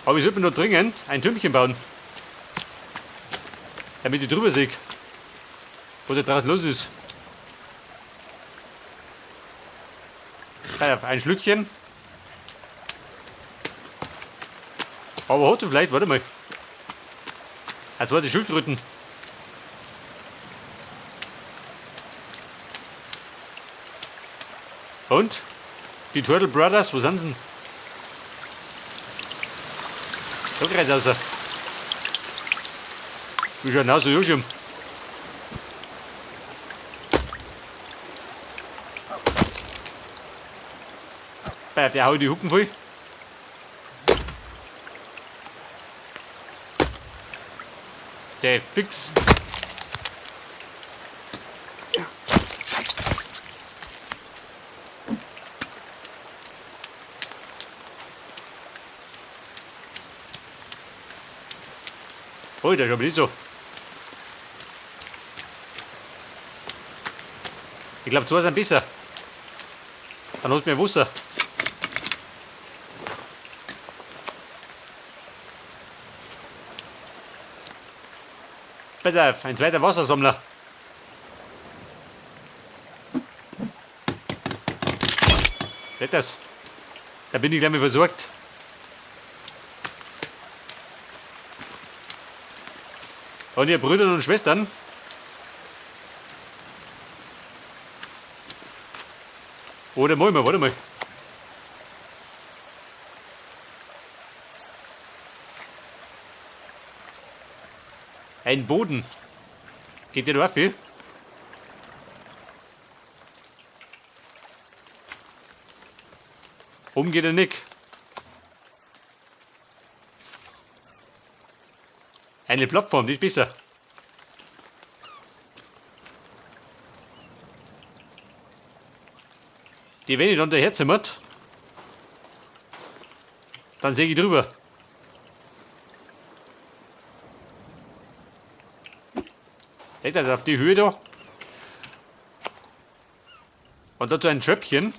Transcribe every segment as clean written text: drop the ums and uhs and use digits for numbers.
Aber ich sollte mir noch dringend ein Türmchen bauen. Damit ich drüber sehe, was da draußen los ist. Ein Schlückchen. Aber hat sie vielleicht, warte mal. Das war die Schildkröten. Und? Die Turtle Brothers, wo sind sie denn? Da geht's raus. Wie schauen aus, so Joschim? Der haut die Hupen voll. Der fix. Oh, das ist aber nicht so. Ich glaube, zwei sind besser. Dann hast du mehr Wasser. Pass auf, ein zweiter Wassersammler. Seht das? Da bin ich gleich mal versorgt. Und ihr Brüder und Schwestern, oder mal, warte mal. Ein Boden. Geht der da viel? Oben geht er nicht. Eine Plattform, die ist besser. Die, wenn ich dann daherzimmert, dann sehe ich drüber. Seht ihr das auf die Höhe da? Und dazu ein Tröpfchen.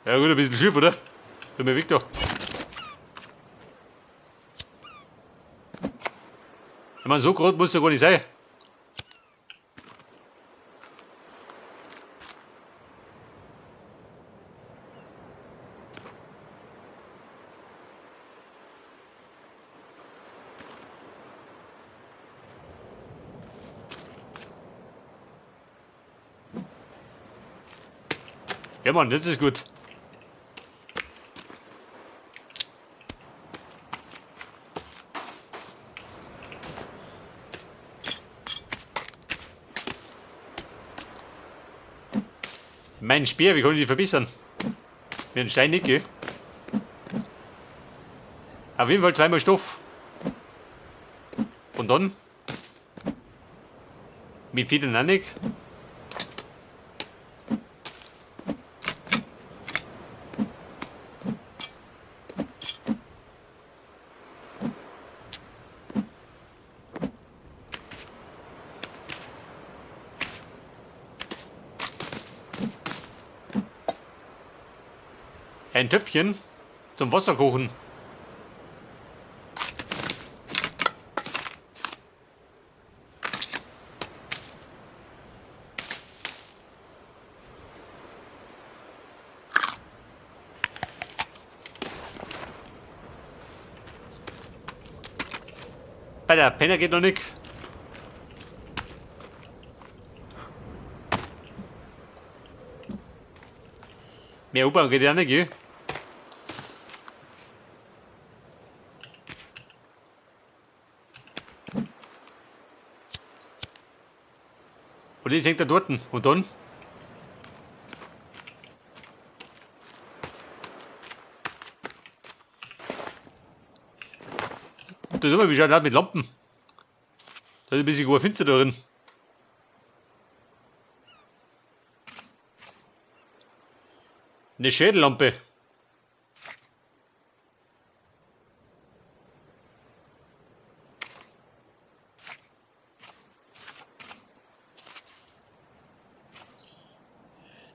Ja gut, ein bisschen schief, oder? Komm mal weg da. Ich meine, so groß muss er gar nicht sein. Ja Mann, das ist gut. Mein Speer, wie kann ich die verbessern? Mit einem Stein nicht, gell? Auf jeden Fall zweimal Stoff. Und dann? Mit Federn auch nicht. Ein Töpfchen zum Wasserkochen. Bei der Penner geht noch nicht. Mehr U-Bahn geht ja nicht, gell? Und jetzt hängt er dort. Und dann? Da sehen wir, wie schaut das mit Lampen. Da ist ein bisschen finster da drin. Eine Schädellampe.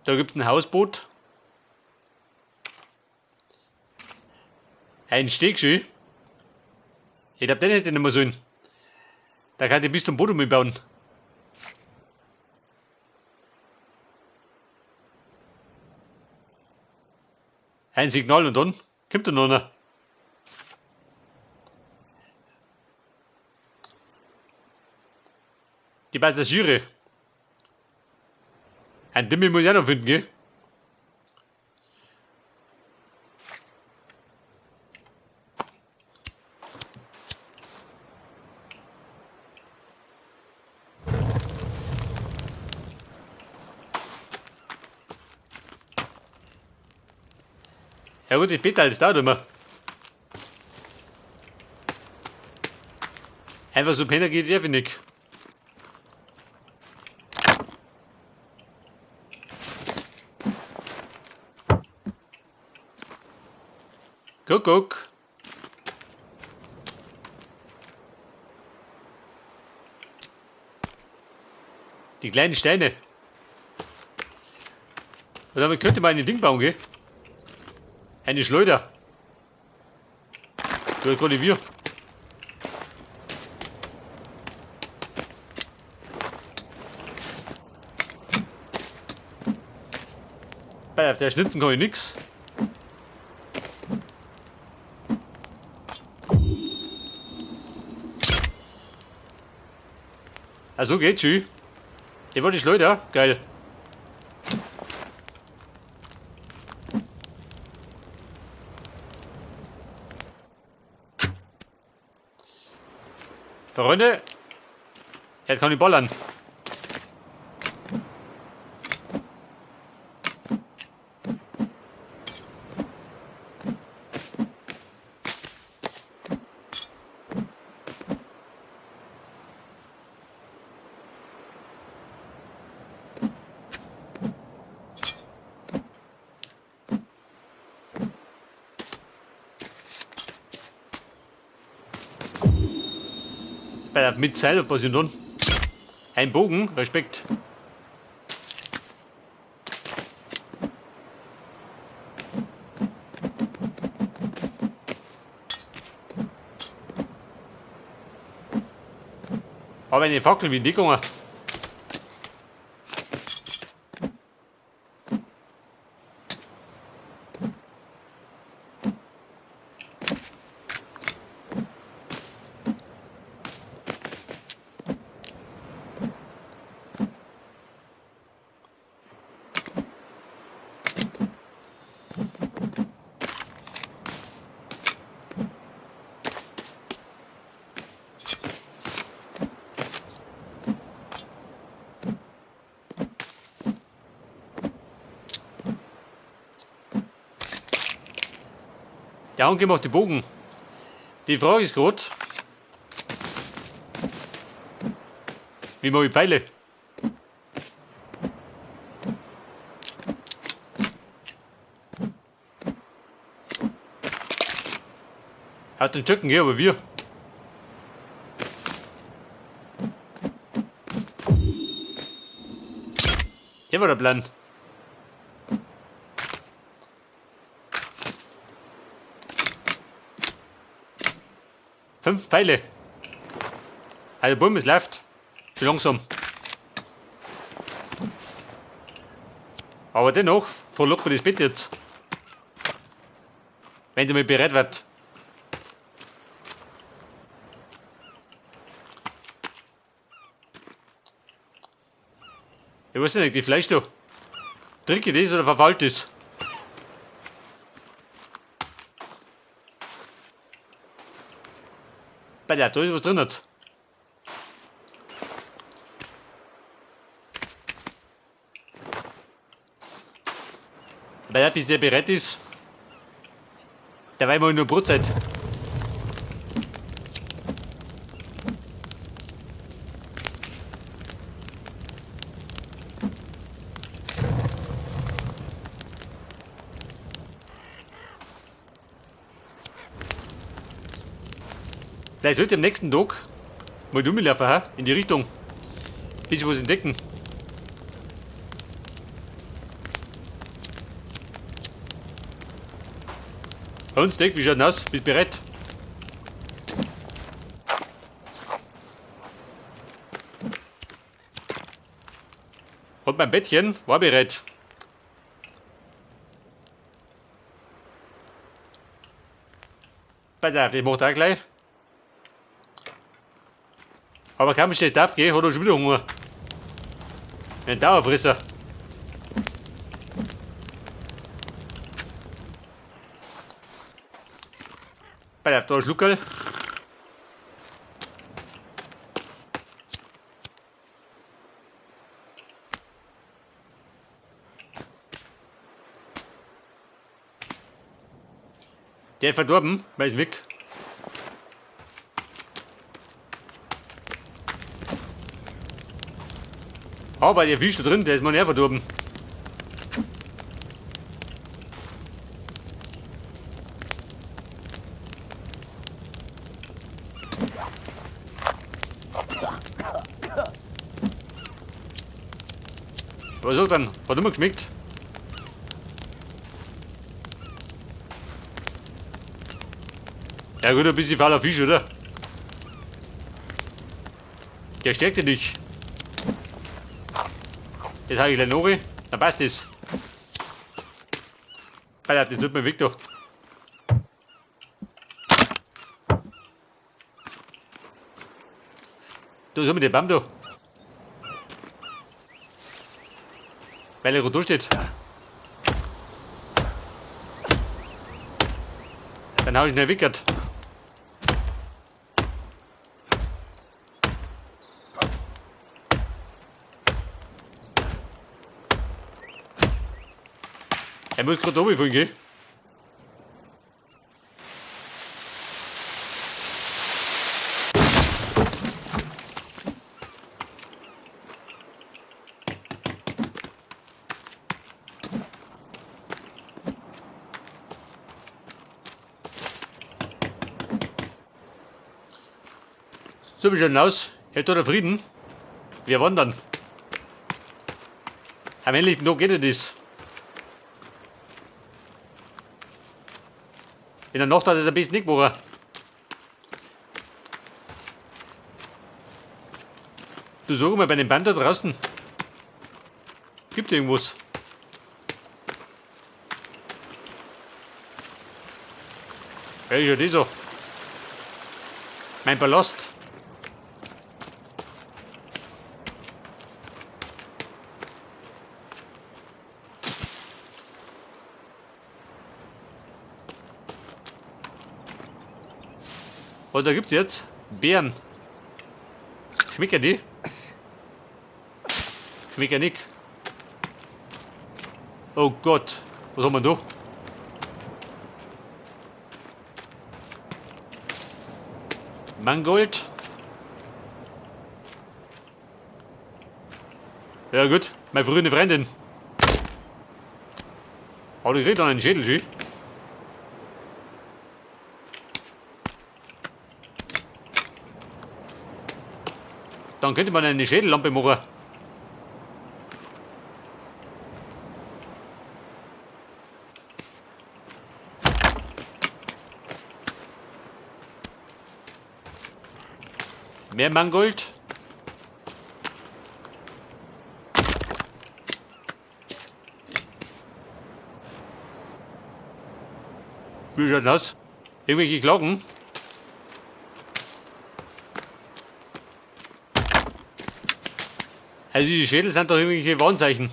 Da gibt es ein Hausboot. Ein Stegschuh. Ich glaube, den hätte ich nicht mehr sollen. Da kann ich bis zum Boden bauen. Ein Signal und dann kommt da noch einer. Die Passagiere. Ein Dimmi muss ich auch noch finden, gell? Ja gut, ich bete alles da immer. Einfach so pennen geht ja wenig. Guck. Die kleinen Steine. Und damit könnte man ein Ding bauen, gell? Eine Schleuder. So ist gerade wir. Bei der schnitzen kann ich nix. Also geht's schön. Ich wollte die Schleuder. Geil. Freunde, jetzt kann ich ballern. Mit Seil und Position. Ein Bogen, Respekt. Aber eine Fackel wie die gegangen. Der angemachte Bogen. Die Frage ist gerade, wie mache ich Pfeile? Hat den Stöcken, gell, aber wir. Hier war der Plan. Fünf Pfeile. Also bumm, es läuft. Zu langsam. Aber dennoch verlockt man das Bett jetzt. Wenn sie mal bereit wird. Ich weiß nicht, die Fleisch da. Trinke ich das oder verfällt das? Bei der, da ist was drin. Bei der, bis der bereit ist, da war immer nur Brotzeit. Vielleicht sollte am nächsten Tag mal rumlaufen, ha? In die Richtung. Bis wir was entdecken. Und Dick, wie schaut denn aus? Bist bereit? Und mein Bettchen war bereit. Weiter, ich mach da gleich. Aber kaum ich das aufgehe, hat er schon wieder Hunger. Ein Dauerfresser. Weiter, da ein Schluckerl. Der ist verdorben, weil ist weg. Aber der Fisch da drin, der ist mal näher verdorben. Was sagt dann? Hat immer geschmeckt. Ja gut, ein bisschen fauler Fisch, oder? Der stärkt dich. Das habe ich gleich noch, dann passt das. Alter, das tut mir weg da. Da ist mit dem Baum da. Weil er da steht. Dann habe ich ihn erwickert. Er muss gerade oben fallen, gell? So wie schaut aus. Hält da der Frieden. Wir wandern. Am helllichten Tag geht das. In der Nacht hat es ein bisschen nicht gemacht. Du sag mal bei dem Band da draußen. Gibt irgendwas? Ja, ist ja das so. Mein Ballast. Was da gibt's jetzt? Beeren. Schmecken die? Schmecken nicht. Oh Gott, was haben wir da? Mangold. Ja gut, meine frühere Freundin. Aber du kriegst dann einen Schädel, schön. Dann könnte man eine Schädellampe machen. Mehr Mangold. Wie schaut das aus? Irgendwelche Glocken? Also die Schädel sind doch irgendwelche Warnzeichen.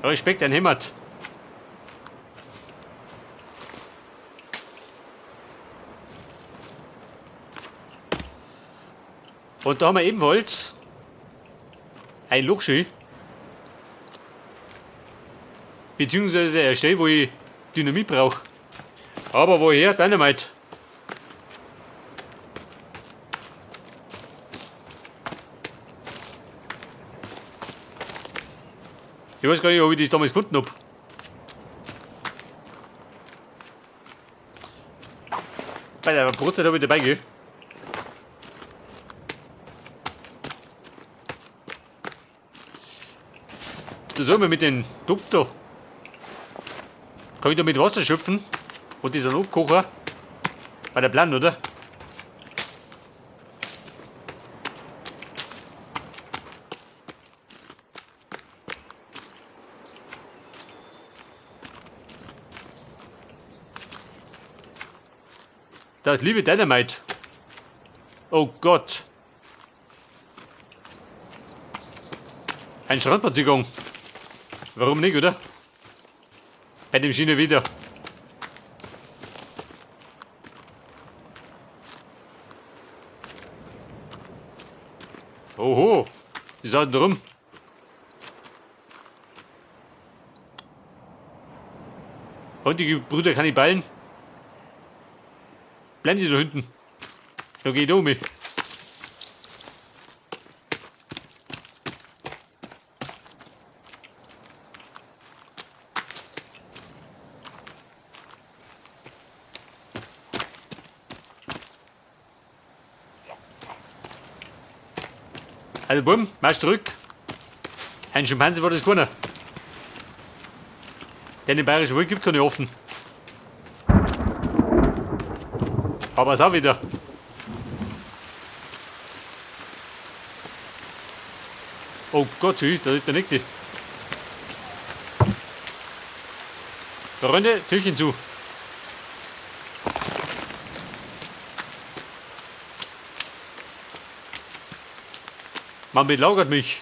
Respekt, ein Hämmert. Und da haben wir ebenfalls ein Loch schön. Beziehungsweise eine Stelle, wo ich Dynamit brauche. Aber woher Dynamit? Ich weiß gar nicht, ob ich das damals gefunden habe. Bei der Brotzeit habe ich dabei, gell? Da soll man mit dem Topf da. Kann ich da mit Wasser schöpfen und das dann abkochen? Bei der Plan, oder? Das liebe Dynamite. Oh Gott. Ein Strandspaziergang. Warum nicht, oder? Bei dem Schiene wieder. Oho. Die saßen da rum. Und die Brüder Kannibalen. Bleiben die da hinten. Da geht um mich. Also bumm, marsch zurück. Ein Schimpanse war das keiner. Der in den Bayerischen Wald gibt keine offen. Aber es auch wieder. Oh Gott, da ist der Nächste. Da rennt der Türchen zu. Man belagert mich.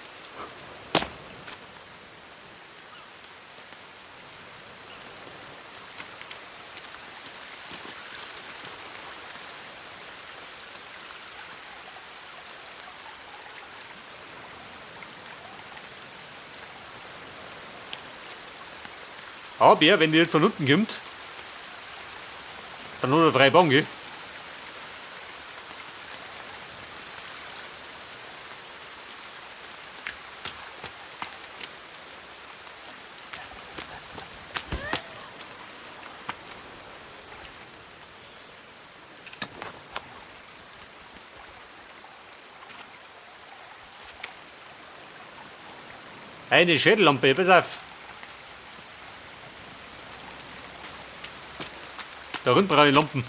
Aber wenn die jetzt von unten kommt, dann nur 3 Bahn, gell? Eine Schädellampe, pass auf. Da unten brauche ich Lampen.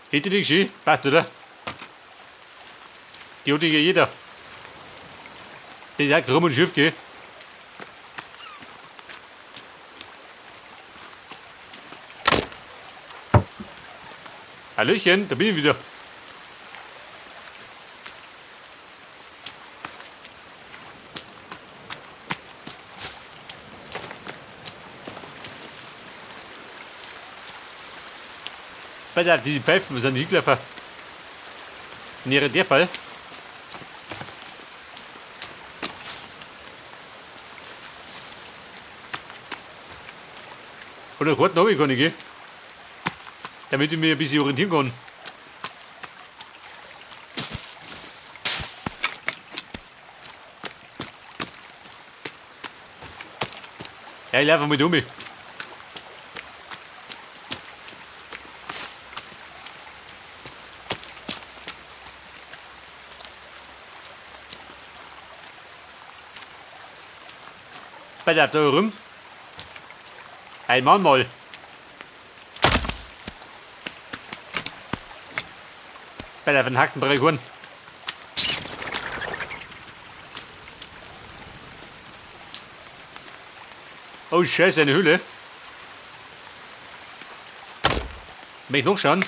Hätte die schön? Passt, oder? Die hat ja jeder. Das ist auch krumm und schief, gell? Hallöchen, da bin ich wieder. Pass auf, die Pfeifen, wir sind hingelaufen. Näher der Fall. Oder Karten habe ich gar nicht, gell? Damit ich mich ein bisschen orientieren kann. Ja, ich laufe mit um. Bei der da rum. Einmal mal. Bei der verhackten Brechhorn. Oh Scheiße, eine Hülle. Möchte ich noch schauen?